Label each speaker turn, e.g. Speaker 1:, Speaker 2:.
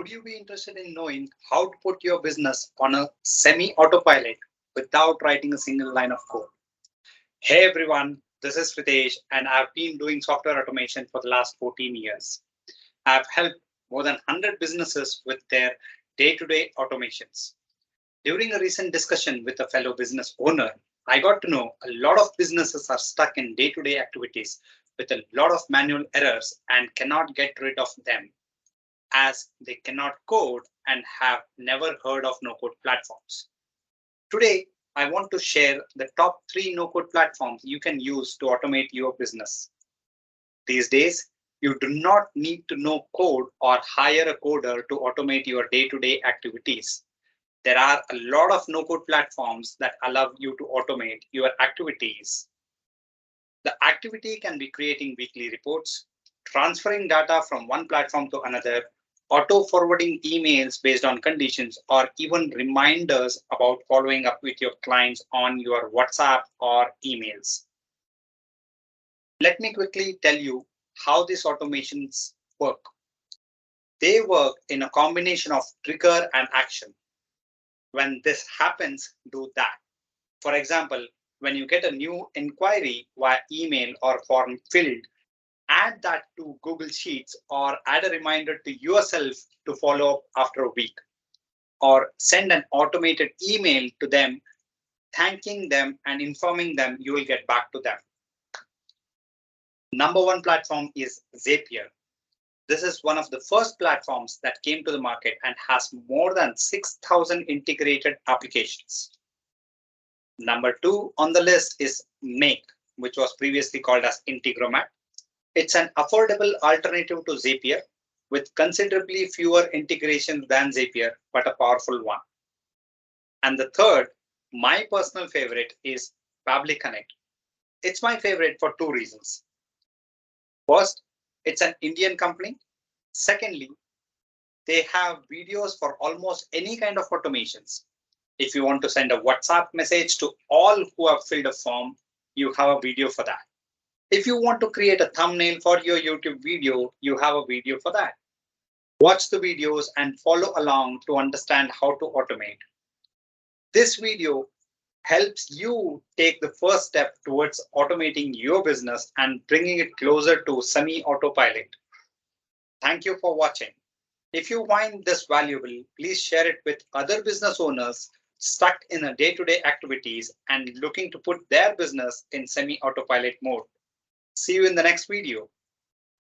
Speaker 1: Would you be interested in knowing how to put your business on a semi-autopilot without writing a single line of code? Hey everyone, this is Ritesh and I've been doing software automation for the last 14 years. I've helped more than 100 businesses with their day-to-day automations. During a recent discussion with a fellow business owner, I got to know a lot of businesses are stuck in day-to-day activities with a lot of manual errors and cannot get rid of them as they cannot code and have never heard of no-code platforms. Today, I want to share the top 3 no-code platforms you can use to automate your business. These days, you do not need to know code or hire a coder to automate your day-to-day activities. There are a lot of no-code platforms that allow you to automate your activities. The activity can be creating weekly reports, transferring data from one platform to another, auto-forwarding emails based on conditions, or even reminders about following up with your clients on your WhatsApp or emails. Let me quickly tell you how these automations work. They work in a combination of trigger and action. When this happens, do that. For example, when you get a new inquiry via email or form filled, add that to Google Sheets or add a reminder to yourself to follow up after a week. Or send an automated email to them, thanking them and informing them you will get back to them. Number one platform is Zapier. This is one of the first platforms that came to the market and has more than 6,000 integrated applications. Number 2 on the list is Make, which was previously called as Integromat. It's an affordable alternative to Zapier with considerably fewer integrations than Zapier, but a powerful one. And the third, my personal favorite, is Pabbly Connect. It's my favorite for 2 reasons. First, it's an Indian company. Secondly, they have videos for almost any kind of automations. If you want to send a WhatsApp message to all who have filled a form, you have a video for that. If you want to create a thumbnail for your YouTube video, you have a video for that. Watch the videos and follow along to understand how to automate. This video helps you take the first step towards automating your business and bringing it closer to semi-autopilot. Thank you for watching. If you find this valuable, please share it with other business owners stuck in a day-to-day activities and looking to put their business in semi-autopilot mode. See you in the next video.